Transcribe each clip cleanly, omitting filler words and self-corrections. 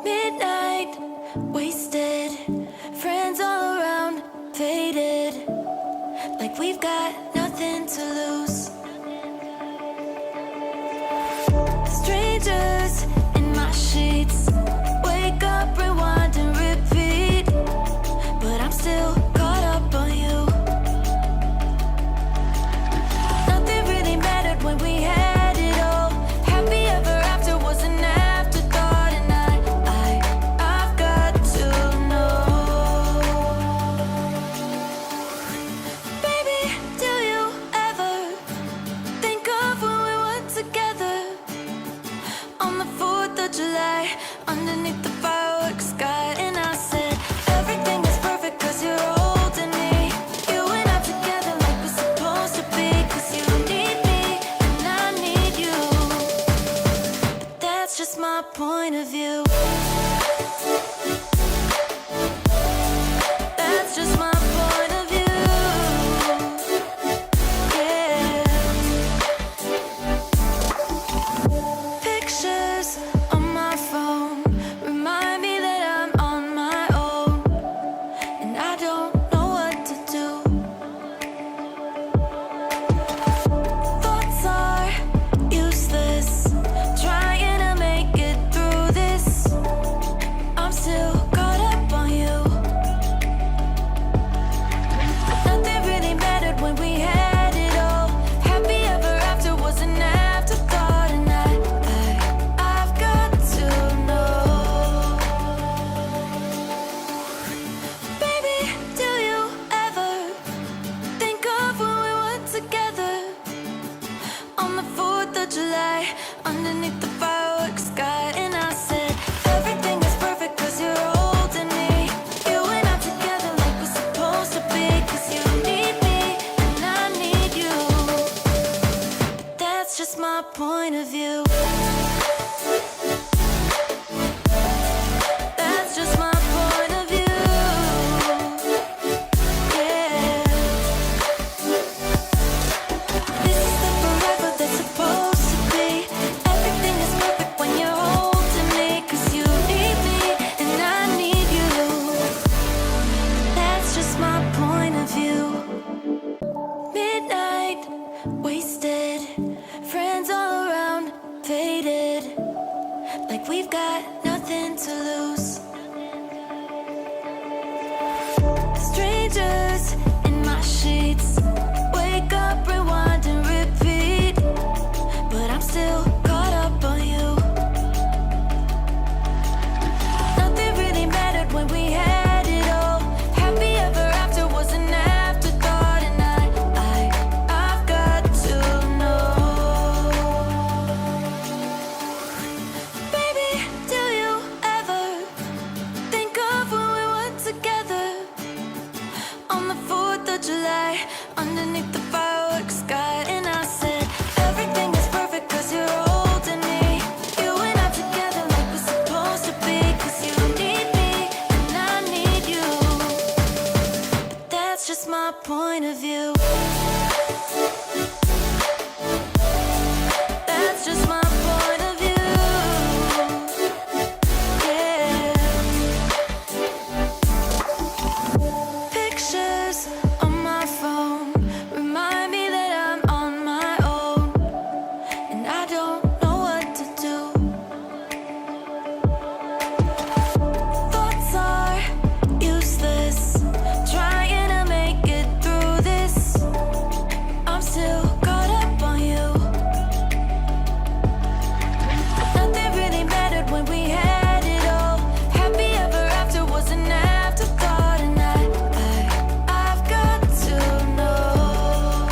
Midnight, wasted, friends all around, faded, like we've got nothing to lose. Strangers in my sheets, wake up, rewind and repeat, but I'm still caught up on you. Nothing really mattered when we had it all. Happy ever after was an afterthought, and I've got to know. Baby, do you ever think of when we were together on the 4th of July, underneath the fireworks sky? And I said, everything is perfect cause you're holding me. You and I together like we're supposed to be, cause you need me and I need you. But that's just my point of view. That's just my point of view. Yeah. Pictures on my phone remind me that I'm on my own, and I don't know what to do. Thoughts are useless, trying to make it through this. I'm still caught up on you. Nothing really mattered when we had it all. Happy ever after was an afterthought, and I've got to know. Baby, do you ever think of when we were together on the 4th of July, underneath the fireworks sky? And I said, everything is perfect cause you're holding me. You and I together like we're supposed to be, cause you need me and I need you. That's just my point of view. That's just my point of view. Yeah. This is the forever that's supposed to be. Everything is perfect when you're holding me, cause you need me and I need you. That's just my point of view. Midnight, wasted, friends all around, faded, like we've got nothing to lose. Strangers in my sheets, wake up, rewind and repeat, but I'm still caught up on you. Nothing really mattered when we had it all. Happy ever after was an afterthought, and I've got to know. Baby, do you ever think of when we were together on the 4th of July, underneath the fireworks sky? And I said, everything is perfect cause you're holding me. You and I together like we're supposed to be, cause you need me and I need you. But that's just my point of view. That's just my point of view. Yeah. Pictures on my phone remind me that I'm on my own, and I don't know what to do. Thoughts are useless, trying to make it through this. I'm still caught up on you. Nothing really mattered when we had it all. Happy ever after was an afterthought, and I've got to know.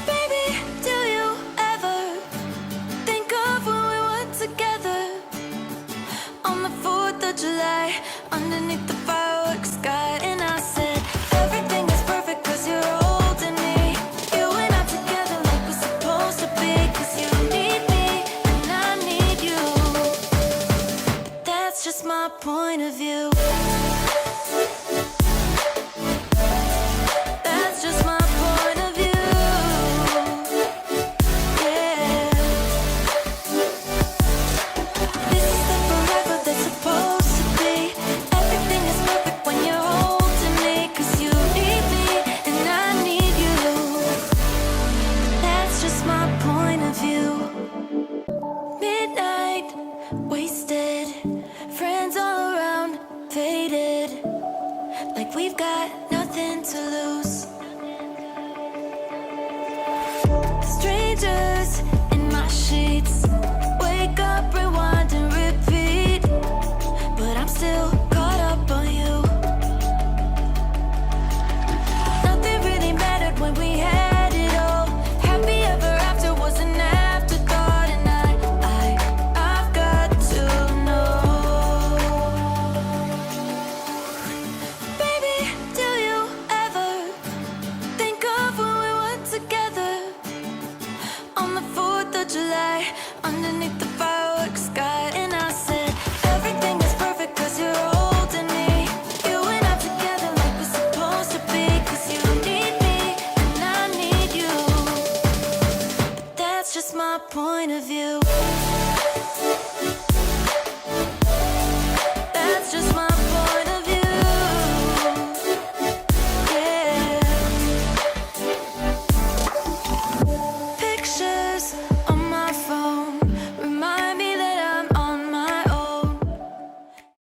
Baby, do you ever think of when we were together on the 4th of July, underneath the fireworks sky? And I said, everything is perfect cause you're holding me. You and I together like we're supposed to be, cause you need me and I need you. That's just my point of view. That's just my point of view. Yeah. Midnight, wasted, friends all around, faded, like we've got nothing to lose. Strangers in my sheets, wake up, rewind and repeat, but I'm still caught up on you. Nothing really mattered when we had it all. Happy ever after was an afterthought, and I've got to know. Baby, do you ever think of when we were together on the 4th of July, underneath the fireworks sky? And I said, everything is perfect 'cause you're holding me. You and I together like we're supposed to be, 'cause you need me and I need you. But that's just my point of view.